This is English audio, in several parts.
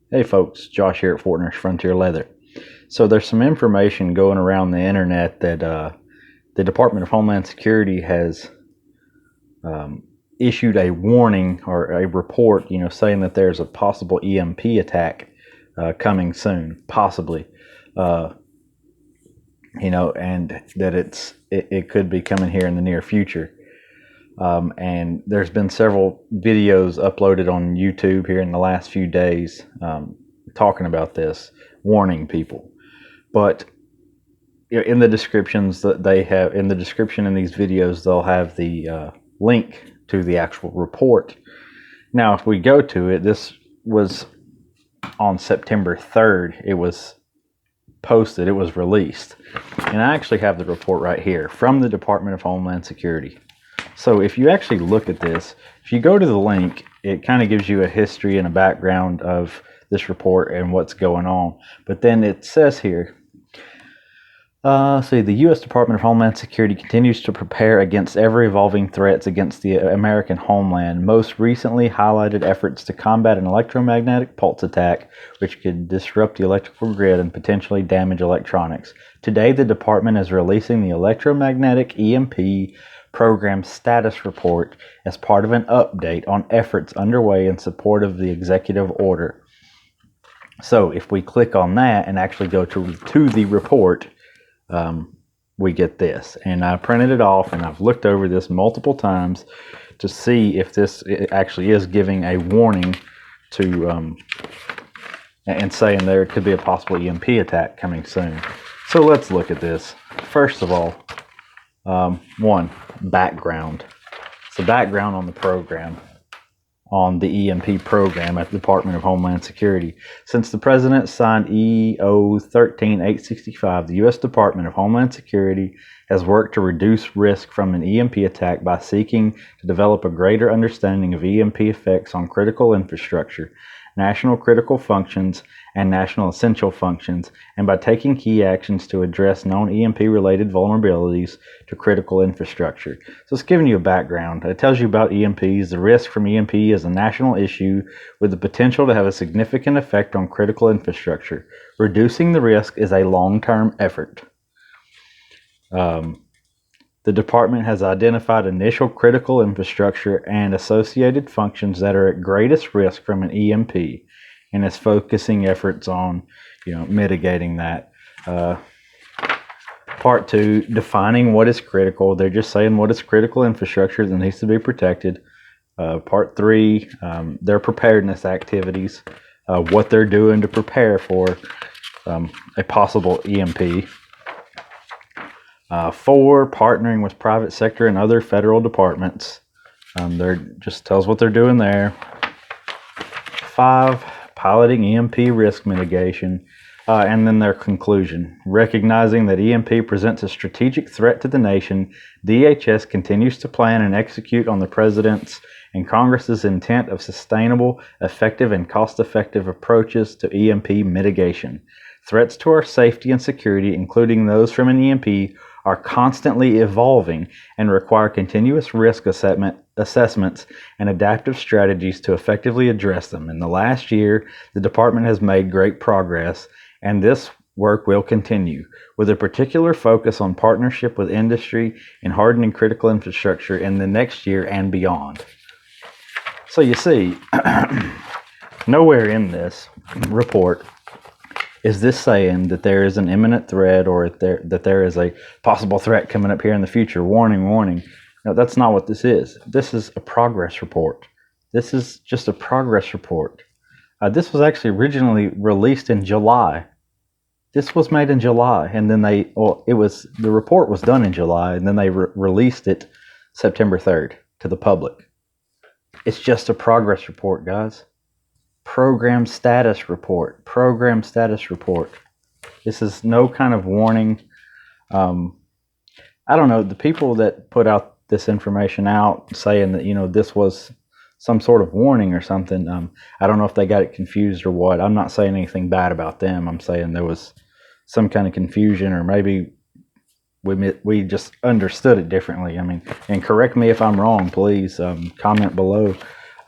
Hey folks, Josh here at Fortner's Frontier Leather. So there's some information going around the internet that the Department of Homeland Security has issued a warning or a report, saying that there's a possible EMP attack coming soon, possibly, and that it could be coming here in the near future. And there's been several videos uploaded on YouTube here in the last few days talking about this, warning people. But in the descriptions that they have, in the description in these videos, they'll have the link to the actual report. Now, if we go to it, this was on September 3rd. It was posted, it was released. And I actually have the report right here from the Department of Homeland Security. So if you actually look at this, if you go to the link, it kind of gives you a history and a background of this report and what's going on. But then it says here, the U.S. Department of Homeland Security continues to prepare against ever-evolving threats against the American homeland, most recently highlighted efforts to combat an electromagnetic pulse attack, which could disrupt the electrical grid and potentially damage electronics. Today, the department is releasing the electromagnetic EMP program status report as part of an update on efforts underway in support of the executive order. So if we click on that and actually go to the report, we get this. And I printed it off and I've looked over this multiple times to see if this actually is giving a warning to and saying there could be a possible EMP attack coming soon. So let's look at this. First of all, one, background. So background on the program, on the EMP program at the Department of Homeland Security. Since the President signed EO 13865, the U.S. Department of Homeland Security has worked to reduce risk from an EMP attack by seeking to develop a greater understanding of EMP effects on critical infrastructure, national critical functions, and national essential functions, and by taking key actions to address known EMP-related vulnerabilities to critical infrastructure. So it's giving you a background. It tells you about EMPs. The risk from EMP is a national issue with the potential to have a significant effect on critical infrastructure. Reducing the risk is a long-term effort. The department has identified initial critical infrastructure and associated functions that are at greatest risk from an EMP, and is focusing efforts on, mitigating that. Part 2, defining what is critical. They're just saying what is critical infrastructure that needs to be protected. Part 3, their preparedness activities, what they're doing to prepare for a possible EMP. 4, partnering with private sector and other federal departments. They're just tells what they're doing there. 5, piloting EMP risk mitigation. And then their conclusion. Recognizing that EMP presents a strategic threat to the nation, DHS continues to plan and execute on the President's and Congress's intent of sustainable, effective, and cost-effective approaches to EMP mitigation. Threats to our safety and security, including those from an EMP, are constantly evolving and require continuous risk assessments and adaptive strategies to effectively address them. In the last year, the department has made great progress, and this work will continue, with a particular focus on partnership with industry in hardening critical infrastructure in the next year and beyond. So you see, nowhere in this report is this saying that there is an imminent threat or that there is a possible threat coming up here in the future. Warning, warning. No, that's not what this is. This is a progress report. This is just a progress report. This was actually originally released in July. This was made in July, and then the report was done in July, and then they released it September 3rd to the public. It's just a progress report, guys. Program status report. Program status report. This is no kind of warning. I don't know, the people that put out this information out saying that, this was some sort of warning or something, I don't know if they got it confused or what. I'm not saying anything bad about them. I'm saying there was some kind of confusion, or maybe we just understood it differently. And correct me if I'm wrong, please. Comment below.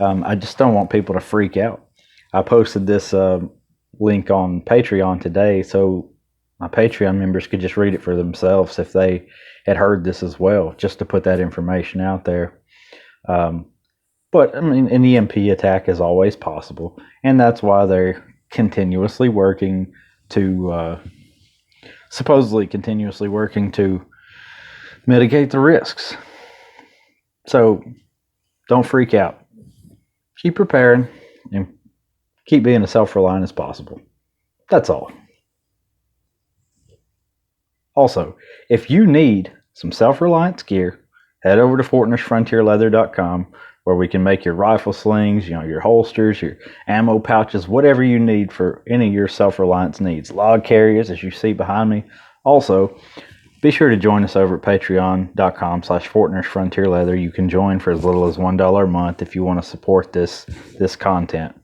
I just don't want people to freak out. I posted this link on Patreon today, so my Patreon members could just read it for themselves if they had heard this as well, just to put that information out there. But I mean, an EMP attack is always possible, and that's why they're continuously working to, supposedly continuously working to mitigate the risks. So don't freak out. Keep preparing and keep being as self-reliant as possible. That's all. Also, if you need some self-reliance gear, head over to FortnessFrontierLeather.com, where we can make your rifle slings, your holsters, your ammo pouches, whatever you need for any of your self-reliance needs. Log carriers, as you see behind me. Also, be sure to join us over at patreon.com/FortnessFrontierLeather. You can join for as little as $1 a month if you want to support this content.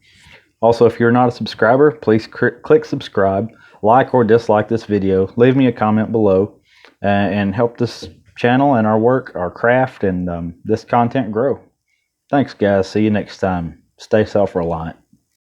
Also, if you're not a subscriber, please click subscribe, like or dislike this video, leave me a comment below, and help this channel and our work, our craft, and this content grow. Thanks, guys. See you next time. Stay self-reliant.